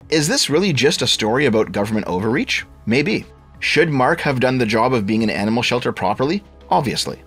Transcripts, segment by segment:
Is this really just a story about government overreach? Maybe. Should Mark have done the job of being an animal shelter properly? Obviously.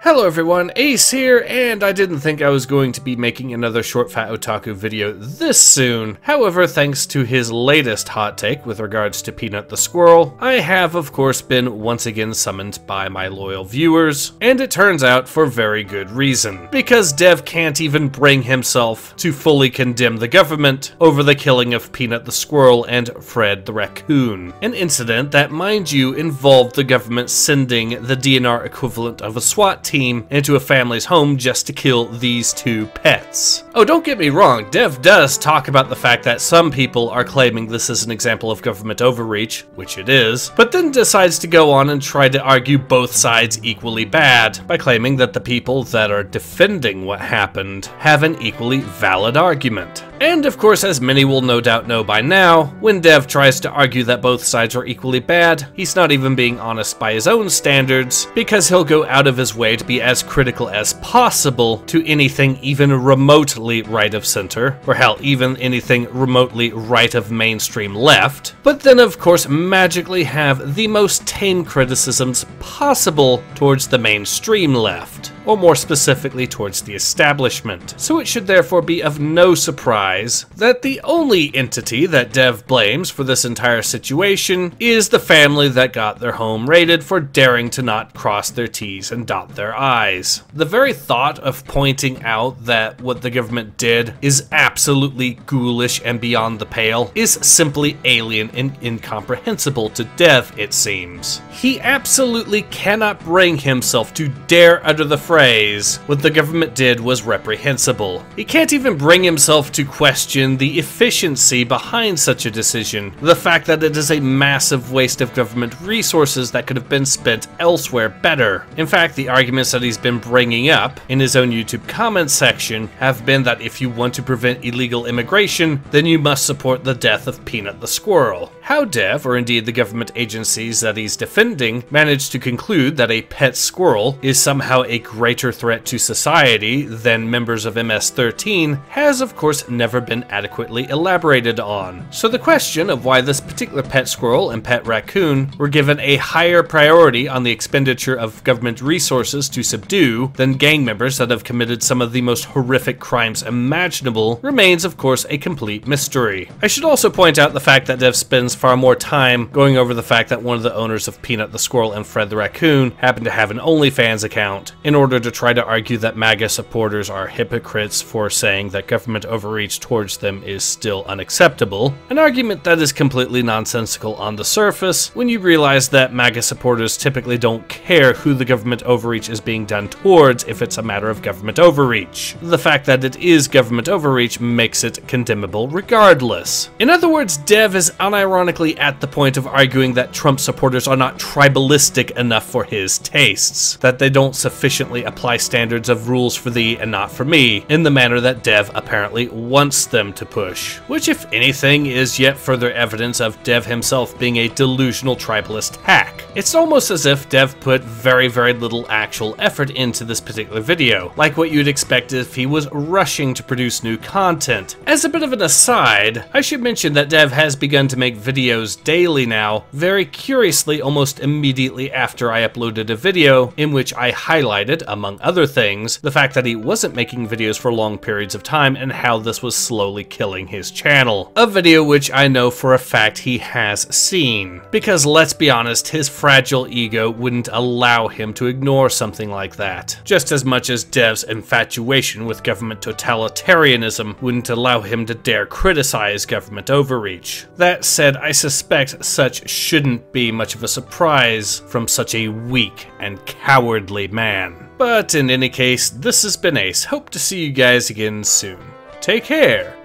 Hello everyone, Ace here, and I didn't think I was going to be making another Short Fat Otaku video this soon. However, thanks to his latest hot take with regards to Peanut the Squirrel, I have of course been once again summoned by my loyal viewers, and it turns out for very good reason. Because Dev can't even bring himself to fully condemn the government over the killing of Peanut the Squirrel and Fred the Raccoon. An incident that, mind you, involved the government sending the DNR equivalent of a SWAT team into a family's home just to kill these two pets. Oh, don't get me wrong, Dev does talk about the fact that some people are claiming this is an example of government overreach, which it is, but then decides to go on and try to argue both sides equally bad by claiming that the people that are defending what happened have an equally valid argument. And of course, as many will no doubt know by now, when Dev tries to argue that both sides are equally bad, he's not even being honest by his own standards, because he'll go out of his way to be as critical as possible to anything even remotely right of center, or hell, even anything remotely right of mainstream left, but then of course magically have the most tame criticisms possible towards the mainstream left, or more specifically towards the establishment. So it should therefore be of no surprise that the only entity that Dev blames for this entire situation is the family that got their home raided for daring to not cross their T's and dot their I's. The very thought of pointing out that what the government did is absolutely ghoulish and beyond the pale is simply alien and incomprehensible to Dev, it seems. He absolutely cannot bring himself to dare utter the phrase, "What the government did was reprehensible." He can't even bring himself to question the efficiency behind such a decision, the fact that it is a massive waste of government resources that could have been spent elsewhere better. In fact, the arguments that he's been bringing up in his own YouTube comment section have been that if you want to prevent illegal immigration, then you must support the death of Peanut the Squirrel. How Dev, or indeed the government agencies that he's defending, managed to conclude that a pet squirrel is somehow a greater threat to society than members of MS-13 has of course never been adequately elaborated on. So the question of why this particular pet squirrel and pet raccoon were given a higher priority on the expenditure of government resources to subdue than gang members that have committed some of the most horrific crimes imaginable remains of course a complete mystery. I should also point out the fact that Dev spends far more time going over the fact that one of the owners of Peanut the Squirrel and Fred the Raccoon happened to have an OnlyFans account in order to try to argue that MAGA supporters are hypocrites for saying that government overreach towards them is still unacceptable, an argument that is completely nonsensical on the surface when you realize that MAGA supporters typically don't care who the government overreach is being done towards if it's a matter of government overreach. The fact that it is government overreach makes it condemnable regardless. In other words, Dev is unironically at the point of arguing that Trump supporters are not tribalistic enough for his tastes, that they don't sufficiently apply standards of rules for thee and not for me in the manner that Dev apparently wants them to push, which if anything is yet further evidence of Dev himself being a delusional tribalist hack. It's almost as if Dev put very little actual effort into this particular video, like what you'd expect if he was rushing to produce new content. As a bit of an aside, I should mention that Dev has begun to make videos daily now, very curiously almost immediately after I uploaded a video in which I highlighted, among other things, the fact that he wasn't making videos for long periods of time and how this was slowly killing his channel. A video which I know for a fact he has seen. Because let's be honest, his fragile ego wouldn't allow him to ignore something like that. Just as much as Dev's infatuation with government totalitarianism wouldn't allow him to dare criticize government overreach. That said, I suspect such shouldn't be much of a surprise from such a weak and cowardly man. But in any case, this has been Ace. Hope to see you guys again soon. Take care.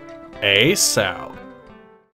Ace out.